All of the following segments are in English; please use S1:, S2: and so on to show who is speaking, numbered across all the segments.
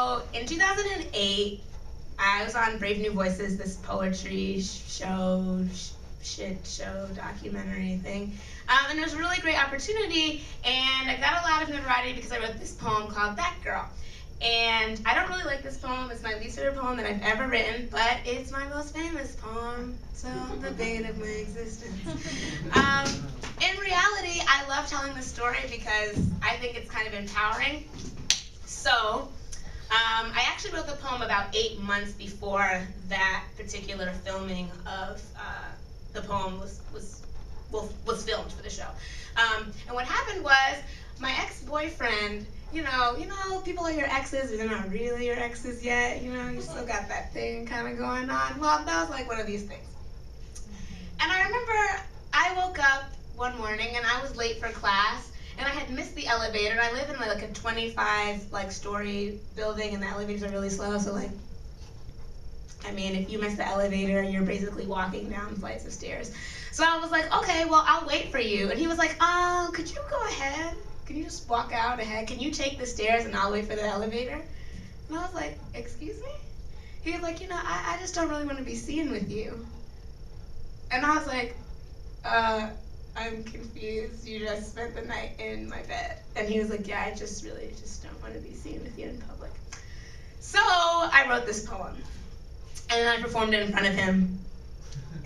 S1: So in 2008, I was on Brave New Voices, this poetry show, shit show, documentary thing. And it was a really great opportunity, and I got a lot of notoriety because I wrote this poem called That Girl. And I don't really like this poem. It's my least favorite poem that I've ever written, but it's my most famous poem, so the bane of my existence. In reality, I love telling this story because I think it's kind of empowering. So, I actually wrote the poem about 8 months before that particular filming of the poem was filmed for the show. And what happened was, my ex-boyfriend, you know, people are your exes, but they're not really your exes yet. You know, you still got that thing kind of going on. Well, that was like one of these things. And I remember I woke up one morning and I was late for class, and I had missed the elevator. And I live in like a 25 story building, and the elevators are really slow. So like, I mean, if you miss the elevator, you're basically walking down flights of stairs. So I was like, okay, well, I'll wait for you. And he was like, could you go ahead? Can you just walk out ahead? Can you take the stairs and I'll wait for the elevator? And I was like, excuse me? He was like, I just don't really want to be seen with you. And I was like, I'm confused. You just spent the night in my bed. And he was like, yeah, I just really don't want to be seen with you in public. So I wrote this poem. And I performed it in front of him,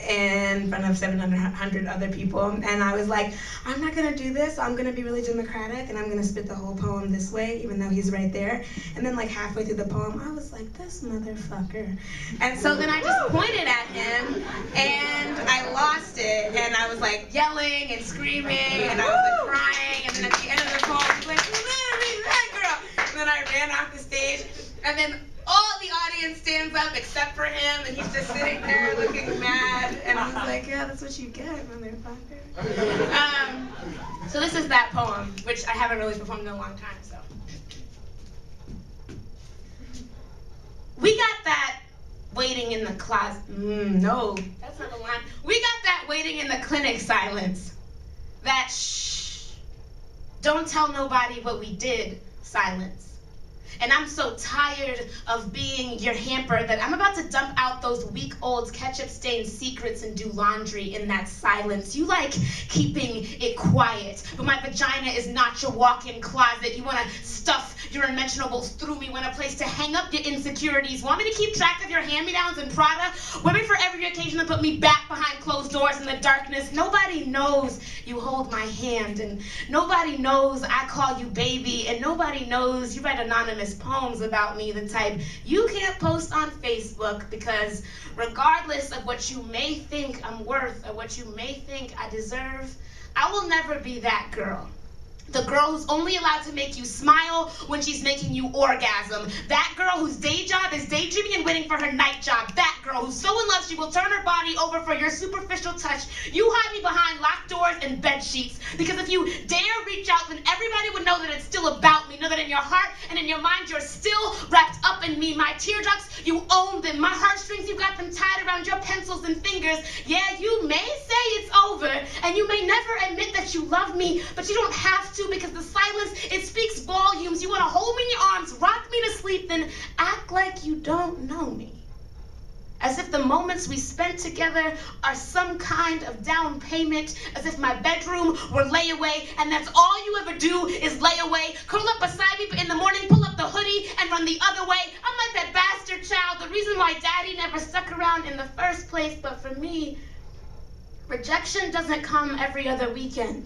S1: in front of 700 other people, and I was like, I'm not gonna do this, I'm gonna be really democratic, and I'm gonna spit the whole poem this way, even though he's right there. And then like halfway through the poem, I was like, this motherfucker. And so then I just pointed at him, and I lost it, and I was like yelling and screaming, and I was like crying, and then at the end of the poem, he was like, that girl. And then I ran off the stage, and then all the audience stands up except for him, and he's just sitting there looking mad. And I was like, yeah, that's what you get, motherfucker. So this is that poem, which I haven't really performed in a long time, so. We got that waiting in the closet. No, that's not the line. We got that waiting in the clinic silence. That shh, don't tell nobody what we did silence. And I'm so tired of being your hamper that I'm about to dump out those week-old ketchup-stained secrets and do laundry in that silence. You like keeping it quiet, but my vagina is not your walk-in closet. You want to stuff your unmentionables through me, want a place to hang up your insecurities, want me to keep track of your hand-me-downs and Prada, women for every occasion to put me back behind closed doors in the darkness. Nobody knows you hold my hand, and nobody knows I call you baby, and nobody knows you write anonymous poems about me, the type you can't post on Facebook, because regardless of what you may think I'm worth or what you may think I deserve, I will never be that girl. The girl who's only allowed to make you smile when she's making you orgasm. That girl whose day job is daydreaming and waiting for her night job. That girl who's so in love she will turn her body over for your superficial touch. You hide me behind locked doors and bed sheets, because if you dare reach out, then everybody would know that it's still about me. Know that in your heart and in your mind you're still wrapped up in me. My tear ducts, you own them. My heartstrings, you got them tied around your pencils and fingers. Yeah, you may say it's over, and you may never admit that you love me, but you don't have to, because the silence, it speaks volumes. You want to hold me in your arms, rock me to sleep, then act like you don't know me. As if the moments we spent together are some kind of down payment, as if my bedroom were layaway, and that's all you ever do is lay away, curl up beside me in the morning, pull up the hoodie, and run the other way. I'm like that bastard child, the reason why daddy never stuck around in the first place. But for me, rejection doesn't come every other weekend.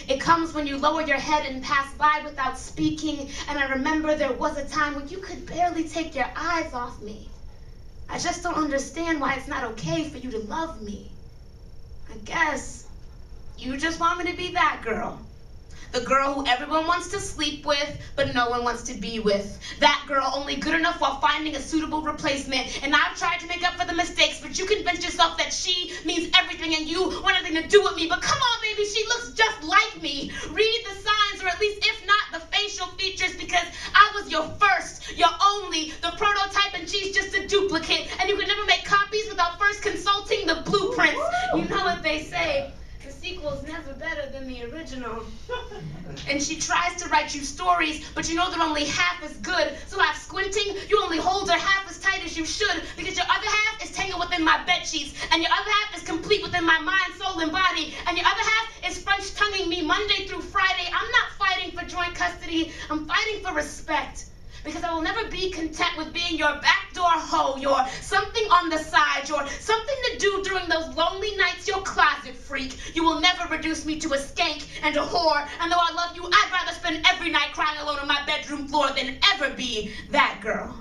S1: It comes when you lower your head and pass by without speaking. And I remember there was a time when you could barely take your eyes off me. I just don't understand why it's not okay for you to love me. I guess you just want me to be that girl. The girl who everyone wants to sleep with, but no one wants to be with. That girl only good enough while finding a suitable replacement. And I've tried to make up for the mistakes, but you convince yourself that she means everything and you want nothing to do with me. But come on, baby, she looks just like me. Read the signs, or at least if not, the facial features, because I was your first, your only, the prototype, and she's just a duplicate. And you can never make copies without first consulting the blueprints. You know what they say, the sequel sequel's never better than the original. And she tries to write you stories, but you know they're only half as good. So half squinting, you only hold her half as tight as you should, because your other half is tangled within my bed sheets, and your other half is complete within my mind, soul, and body, and your other half is French tonguing me Monday through Friday. I'm not fighting for joint custody, I'm fighting for respect. Because I will never be content with being your backdoor hoe, your something on the side, your something to do during those lonely nights, your closet freak. You will never reduce me to a skank and a whore, and though I love you, I'd rather spend every night crying alone on my bedroom floor than ever be that girl.